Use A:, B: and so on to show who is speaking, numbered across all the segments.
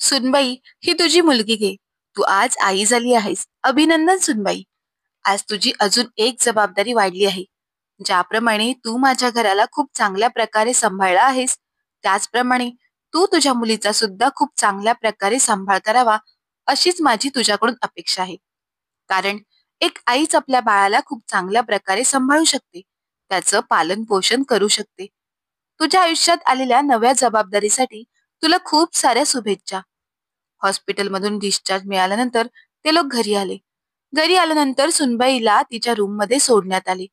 A: सुनबाई, ही तुझी मुलगी घे. तू आज आई झाली आहेस. अभिनंदन सुनबाई. आज तुझी अजून एक जबाबदारी वाढली आहे. ज्याप्रमाणे तू माझ्या घराला खूप चांगल्या प्रकारे सांभाळला आहेस, त्याचप्रमाणे तू तुझ्या मुलीचा सुद्धा खूप चांगल्या प्रकारे सांभाळ करावा, अशीच माझी तुझ्याकडून अपेक्षा आहे. कारण एक आईच आपल्या बाळाला खूप चांगल्या प्रकारे सांभाळू शकते, त्याचं पालन पोषण करू शकते. तुझ्या आयुष्यात आलेल्या नव्या जबाबदारीसाठी तुला खूप साऱ्या शुभेच्छा. हॉस्पिटलमधून डिस्चार्ज मिळाल्यानंतर ते लोक घरी आले. घरी आल्यानंतर सुनबाईला तिच्या रूममध्ये सोडण्यात आले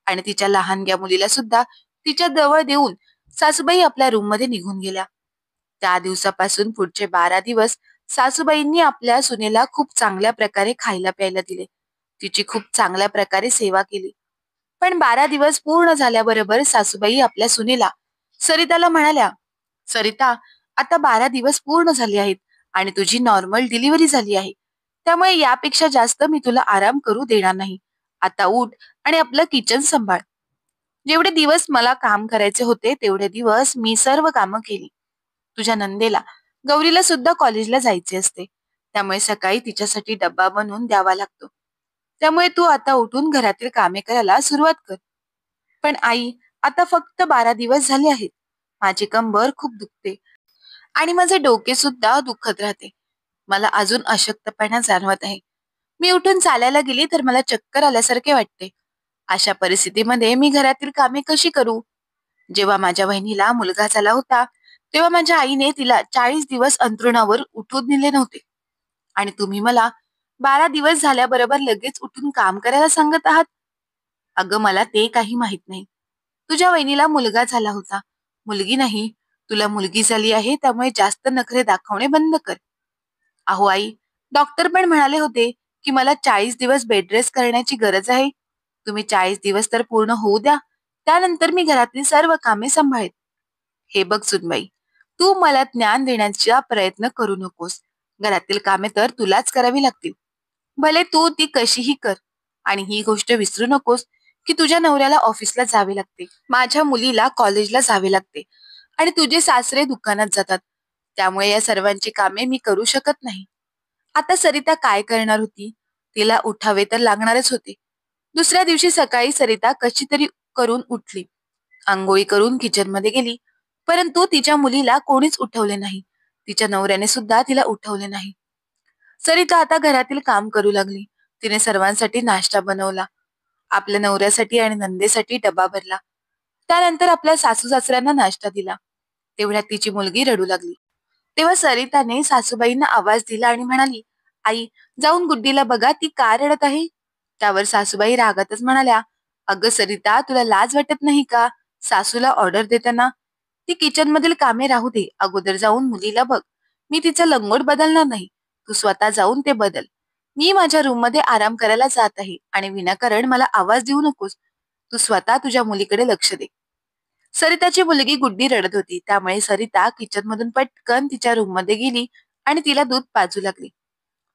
A: आणि तिच्या लहानग्या मुलीला सुद्धा तिच्या जवळ देऊन सासूबाई आपल्या रूममध्ये निघून गेल्या. त्या दिवसापासून पुढचे 12 दिवस सासूबाईंनी आपल्या सुनेला खूप चांगल्या प्रकारे खायला प्यायला दिले. तिची खूप चांगल्या प्रकारे सेवा केली. पण 12 दिवस पूर्ण झाल्याबरोबर सासूबाई आपल्या सुनेला सरिताला म्हणाल्या, "सरिता, आता 12 दिवस पूर्ण झाले आहेत आणि तुझी नॉर्मल डिलिव्हरी झाली आहे. त्यामुळे यापेक्षा जास्त मी तुला आराम करू देणार नाही. आता उठ आणि आपलं किचन सांभाळ. जेवढे दिवस मला काम करायचे होते तेवढे दिवस मी सर्व कामं केली. तुझ्या नंदेला, गौरीला सुद्धा कॉलेजला जायचे असते. त्यामुळे सकाळी तिच्यासाठी डब्बा बनवून द्यावा लागतो. त्यामुळे तू आता उठून घरातील कामे करायला सुरुवात कर." "पण आई, आता फक्त 12 दिवस झाले आहेत. माझी कंबर खूप दुखते आणि माझे डोके सुद्धा दुखत राहते. मला अजून अशक्तपणा जाणवत आहे. मी उठून चालायला गेली तर मला चक्कर आल्यासारखे वाटते. अशा परिस्थितीमध्ये मी घरातील कामे कशी करू? जेव्हा माझ्या बहिणीला मुलगा झाला होता, तेव्हा माझ्या आईने तिला 40 दिवस अंथरुणावर उठून दिले नव्हते. आणि तुम्ही मला 12 दिवस झाल्याबरोबर लगेच उठून काम करायला सांगत आहात. अगं, मला ते काही माहित नाही. तुझ्या वहिनीला मुलगा झाला होता, मुलगी नाही. तुला मुलगी झाली आहे, त्यामुळे जास्त नखरे दाखवणे बंद कर." "अहो आई, डॉक्टर पण म्हणाले होते की मला 40 दिवस बेड रेस्ट करण्याची गरज आहे. तुम्ही 40 दिवस तर पूर्ण होऊ द्या. त्यानंतर मी घरातील सर्व कामे सांभाळेन." "हे बघ सुनबाई, तू मला ज्ञान देण्याचा प्रयत्न करू नकोस. घरातील कामे तर तुलाच करावी लागतील. भले तू ती कशीही कर. आणि ही गोष्ट विसरू नकोस की तुझ्या नवऱ्याला ऑफिसला जावे लागते, माझ्या मुलीला कॉलेजला जावे लागते आणि तुझे सासरे दुकानात जातात. त्यामुळे या सर्वांची कामे मी करू शकत नाही." आता सरिता काय करणार होती? तिला उठावे तर लागणारच होते. दुसऱ्या दिवशी सकाळी सरिता कशी तरी करून उठली. अंघोळी करून किचनमध्ये गेली. परंतु तिच्या मुलीला कोणीच उठवले नाही. तिच्या नवऱ्याने सुद्धा तिला उठवले नाही. सरिता आता घरातील काम करू लागली. तिने सर्वांसाठी नाश्ता बनवला. आपल्या नवऱ्यासाठी आणि नंदेसाठी डबा भरला. त्यानंतर आपल्या सासू सासऱ्यांना नाश्ता दिला. तेवढ्यात तिची मुलगी रडू लागली. तेव्हा सरिताने सासूबाईंना आवाज दिला आणि म्हणाली, "आई, जाऊन गुड्डीला बघा, ती का रडत आहे?" त्यावर सासूबाई रागातच म्हणाल्या, "अगं सरिता, तुला लाज वाटत नाही का? सासूला ऑर्डर देताना. ती किचन मधील कामे राहू दे, अगोदर जाऊन मुलीला बघ. मी तिचा लंगोट बदलणार नाही. तू स्वतः जाऊन ते बदल. मी माझ्या रूम मध्ये आराम करायला जात आहे आणि विनाकारण मला आवाज देऊ नकोस. तू स्वतः तुझ्या मुलीकडे लक्ष दे." सरिताची मुलगी गुड्डी रडत होती, त्यामुळे सरिता किचन मधून पटकन तिच्या रूम मध्ये गेली आणि तिला दूध पाजू लागली.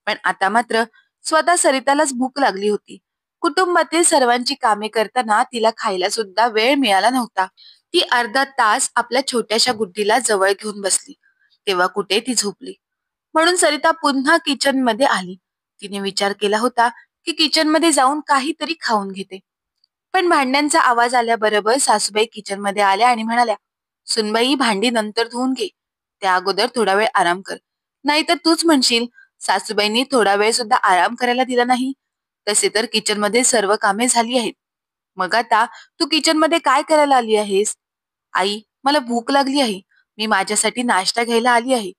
A: पण आता मात्र स्वतः सरितालाच भूक लागली होती. कुटुंबातील सर्वांची कामे करताना तिला खायला सुद्धा वेळ मिळाला नव्हता. ती अर्धा तास आपल्या छोट्याशा गुड्डीला जवळ घेऊन बसली. तेव्हा कुठे ती झोपली. म्हणून सरिता पुन्हा किचन मध्ये आली. तिने विचार केला होता की किचन मध्ये जाऊन काहीतरी खाऊन घेते. पण भांड्यांचा आवाज आल्याबरोबर सासूबाई किचन मध्ये आल्या आणि म्हणाल्या, "सुनबाई, भांडी नंतर धुवून घे. त्या अगोदर थोडा वेळ आराम कर. नाहीतर तूच म्हणशील सासूबाईंनी थोडा वेळ सुद्धा आराम करायला दिला नाही. तसे तर किचन मध्ये सर्व कामे झाली आहेत. मग आता तू किचन मध्ये काय करायला आली आहेस?" "आई, मला भूक लागली आहे. मी माझ्यासाठी नाश्ता घ्यायला आली आहे."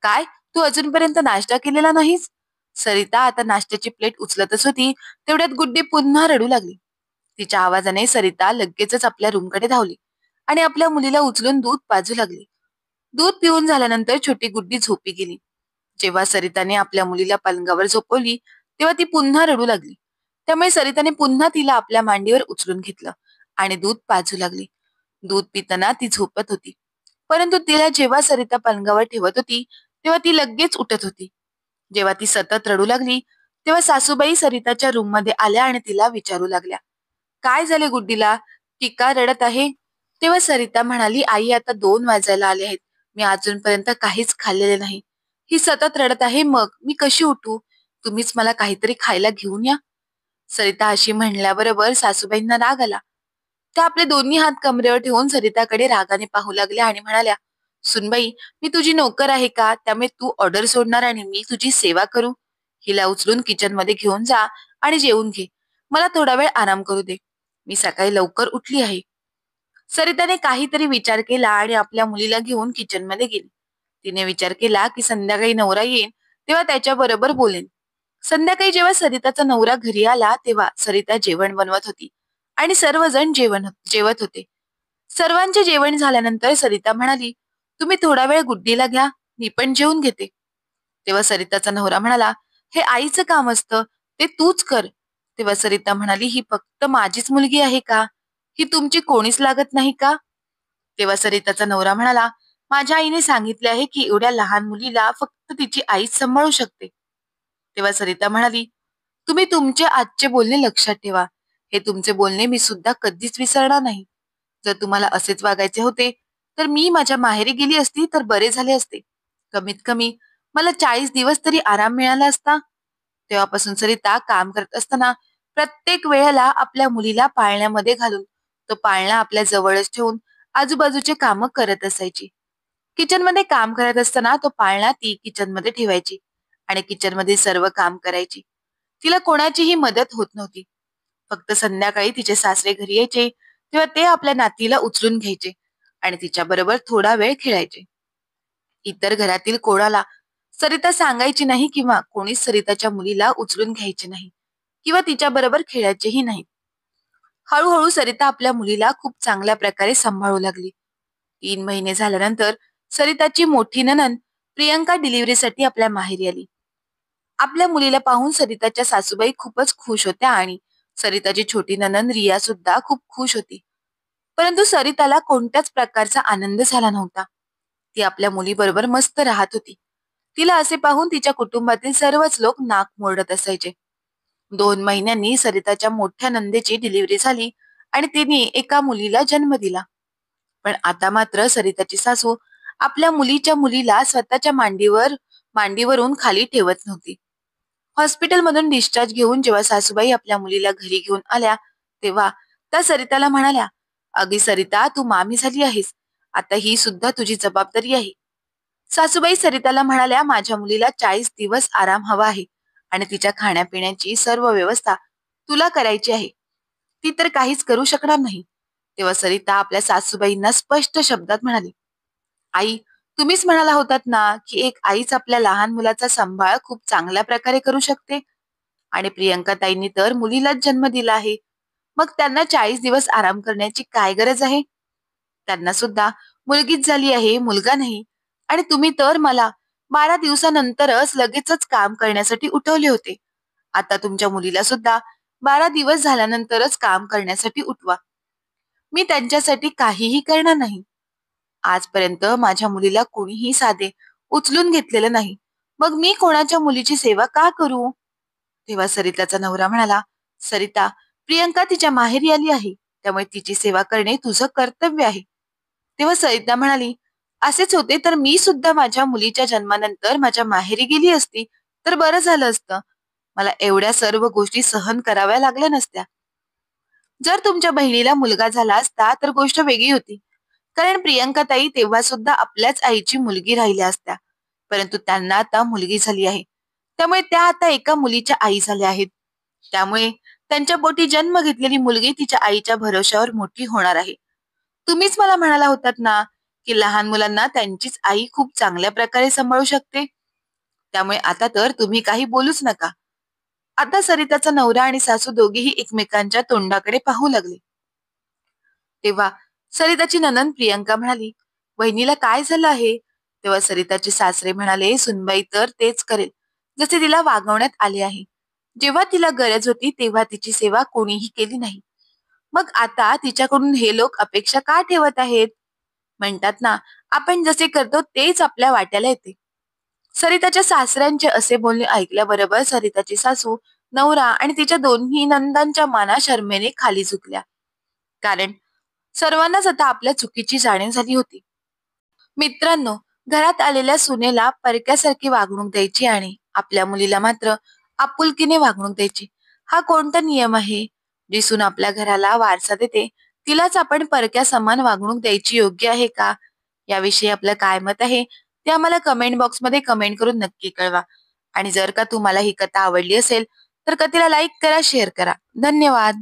A: "काय, तू अजूनपर्यंत नाश्ता केलेला नाहीस?" सरिता आता नाश्त्याची प्लेट उचलतच होती, तेवढ्यात गुड्डी पुन्हा रडू लागली. तिच्या आवाजाने सरिता लगेचच आपल्या रूमकडे धावली आणि आपल्या मुलीला उचलून दूध पाजू लागली. दूध पिऊन झाल्यानंतर छोटी गुड्डी झोपी गेली. जेव्हा सरिताने आपल्या मुलीला पलंगावर झोपवली, तेव्हा ती पुन्हा रडू लागली. त्यामुळे सरिताने पुन्हा तिला आपल्या मांडीवर उचलून घेतलं आणि दूध पाजू लागली. दूध पिताना ती झोपत होती. परंतु तिला जेव्हा सरिता पलंगावर ठेवत होती, तेव्हा ती लगेच उठत होती. जेव्हा ती सतत रडू लागली, तेव्हा सासूबाई सरिताच्या रूम मध्ये आल्या आणि तिला विचारू लागल्या, "काय झाले गुड्डीला? ती का रडत आहे?" तेव्हा सरिता म्हणाली, "आई, आता 2 वाजायला आले आहेत. मी अजूनपर्यंत काहीच खाल्लेले नाही. ही सतत रडत आहे, मग मी कशी उठू? तुम्हीच मला काहीतरी खायला घेऊन या. सरिता अशी म्हणल्याबरोबर सासूबाईंना राग आला. त्या आपले दोन्ही हात कमरेवर ठेवून सरिताकडे रागाने पाहू लागल्या आणि म्हणाल्या, सुनबाई, मी तुझी नोकर आहे का? त्यामुळे तू ऑर्डर सोडणार आणि मी तुझी सेवा करू? हिला उचलून किचन मध्ये घेऊन जा आणि जेवून घे. मला थोडा वेळ आराम करू दे. मी सकाळी लवकर उठली आहे. सरिताने काहीतरी विचार केला आणि आपल्या मुलीला घेऊन किचन मध्ये गेली. तिने विचार केला की संध्याकाळी नवरा येईल तेव्हा त्याच्या बरोबर बोलेन. संध्याकाळी जेव्हा सरिताचा नवरा घरी आला तेव्हा सरिता जेवण बनवत होती आणि सर्वजण जेवत होते. सर्वांचे जेवण झाल्यानंतर सरिता म्हणाली, तुम्ही थोडा वेळ गुड्डीला घ्या, मी पण जेवून घेते. तेव्हा सरिताचा नवरा म्हणाला, हे आईचं काम असतं, ते तूच कर. तेव्हा सरिता म्हणाली, ही फक्त माझीच मुलगी आहे का? ही तुमची कोणीच लागत नाही का? तेव्हा सरिताचा नवरा म्हणाला, माझ्या आईने सांगितले आहे की एवढ्या लहान मुलीला फक्त तिची आईच सांभाळू शकते. तेव्हा सरिता म्हणाली, तुम्ही तुमचे आजचे बोलणे लक्षात ठेवा. हे तुमचे बोलणे मी सुद्धा कधीच विसरणार नाही. जर तुम्हाला असेच वागायचे होते तर मी माझ्या माहेरी गेली असती तर बरे झाले असते. कमीत कमी मला 40 दिवस तरी आराम मिळाला असता. तेव्हापासून सरिता काम करत असताना प्रत्येक वेळेला आपल्या मुलीला पाळण्यामध्ये घालून तो पाळणा आपल्या जवळच ठेवून आजूबाजूचे काम करत असायची. किचनमध्ये काम करत असताना तो पाळणा ती किचनमध्ये ठेवायची आणि किचनमध्ये सर्व काम करायची. तिला कोणाचीही मदत होत नव्हती. फक्त संध्याकाळी तिचे सासरे घरी यायचे तेव्हा ते आपल्या नातीला उचलून घ्यायचे आणि तिच्या बरोबर थोडा वेळ खेळायचे. इतर घरातील कोणाला सरिता सांगायची नाही किंवा कोणीच सरिताच्या मुलीला उचलून घ्यायचे नाही किंवा तिच्या बरोबर खेळायचेही नाही. हळूहळू सरिता आपल्या मुलीला खूप चांगल्या प्रकारे सांभाळू लागली. 3 महिने झाल्यानंतर सरिताची मोठी नणंद प्रियंका डिलिव्हरीसाठी आपल्या माहेरी आली. आपल्या मुलीला पाहून सरिताच्या सासूबाई खूपच खुश होत्या आणि सरिताची छोटी नणंद रिया सुद्धा खूप खुश होती. परंतु सरिताला कोणत्याच प्रकारचा आनंद झाला नव्हता. ती आपल्या मुलीबरोबर मस्त राहत होती. तिला असे पाहून तिच्या कुटुंबातील सर्वच लोक नाक मोडत असायचे. 2 महिन्यांनी सरिताच्या मोठ्या नंदेची डिलिव्हरी झाली आणि तिने एका मुलीला जन्म दिला. पण आता मात्र सरिताची सासू आपल्या मुलीच्या मुलीला स्वतःच्या मांडीवरून खाली ठेवत नव्हती. हॉस्पिटलमधून डिस्चार्ज घेऊन जेव्हा सासूबाई आपल्या मुलीला घरी घेऊन आल्या तेव्हा त्या सरिताला म्हणाल्या, अगं सरिता, तू मामी झाली आहेस, आता ही सुद्धा तुझी जबाबदारी आहे. सासूबाई सरिताला म्हणाल्या, माझ्या मुलीला 40 दिवस आराम हवा आहे आणि तिच्या खाण्यापिण्याची सर्व व्यवस्था तुला करायची आहे. ती तर काहीच करू शकणार नाही. तेव्हा सरिता आपल्या सासूबाईंना स्पष्ट शब्दात म्हणाली, आई, तुम्हीच म्हणाला होतात ना की एक आईच आपल्या लहान मुलाचा सांभाळ खूप चांगल्या प्रकारे करू शकते आणि प्रियंका ताईंनी तर मुलीलाच जन्म दिला आहे. मग त्यांना 40 दिवस आराम करण्याची काय गरज आहे? त्यांना सुद्धा मुलगीच झाली आहे, मुलगा नाही. आणि तुम्ही तर मला 12 दिवसानंतरच लगेचच काम करण्यासाठी उठवले होते. आता तुमच्या मुलीला सुद्धा 12 दिवस झाल्यानंतरच काम करण्यासाठी उठवा. मी त्यांच्यासाठी काहीही करणार नाही. आजपर्यंत माझ्या मुलीला कोणीही साधे उचलून घेतलेलं नाही. मग मी कोणाच्या मुलीची सेवा का करू? तेव्हा सरिताचा नवरा म्हणाला, सरिता, प्रियंका तिच्या माहेरी आली आहे, त्यामुळे तिची सेवा करणे तुझं कर्तव्य आहे. तेव्हा सरिता म्हणाली, असेच होते तर मी सुद्धा माझ्या मुलीच्या जन्मानंतर माझ्या माहेरी गेली असती तर बरं झालं असतं. मला एवढ्या सर्व गोष्टी सहन कराव्या लागल्या नसत्या. जर तुमच्या बहिणीला मुलगा झाला असता तर गोष्ट वेगळी होती. कारण प्रियंका ताई तेव्हा सुद्धा आपल्याच आईची मुलगी राहिल्या असत्या. परंतु त्यांना आता मुलगी झाली आहे. त्यामुळे त्या आता एका मुलीच्या आई झाल्या आहेत. त्यामुळे त्यांच्या पोटी जन्म घेतलेली मुलगी तिच्या आईच्या भरोश्यावर मोठी होणार आहे. तुम्हीच मला म्हणाला होतात ना की लहान मुलांना त्यांचीच आई खूप चांगल्या प्रकारे सांभाळू शकते. त्यामुळे आता तर तुम्ही काही बोलूच नका. आता सरिताचा नवरा आणि सासू दोघेही एकमेकांच्या तोंडाकडे पाहू लागले. तेव्हा सरिताची नणंद प्रियंका म्हणाली, वहिनीला काय झालं आहे? तेव्हा सरिताचे सासरे म्हणाले, सुनबाई तर तेच करेल जसे तिला वागवण्यात आले आहे. जेव्हा तिला गरज होती तेव्हा तिची सेवा कोणीही केली नाही. मग आता तिच्याकडून हे लोक अपेक्षा का ठेवत आहेत? म्हणतात ना, आपण जसे करतो तेच आपल्या वाट्याला येते. सरिताच्या सासऱ्यांचे असे बोलणे ऐकल्याबरोबर सरिताची सासू, नवरा आणि तिच्या दोन्ही नंदांच्या माना शरमेने खाली झुकल्या. कारण सर्वांनाच आता आपल्या चुकीची जाणीव झाली होती. मित्रांनो, घरात आलेल्या सुनेला परक्यासारखी वागणूक द्यायची आणि आपल्या मुलीला मात्र आपुलकीने वागणूक द्यायची, हा कोणता नियम आहे? जी सून आपल्या घराला वारसा देते तिलाच आपण परक्या समान वागणूक द्यायची योग्य आहे का? याविषयी आपलं काय मत आहे ते आम्हाला कमेंट बॉक्समध्ये कमेंट करून नक्की कळवा. आणि जर का तुम्हाला ही कथा आवडली असेल तर कथेला लाईक करा, शेअर करा. धन्यवाद.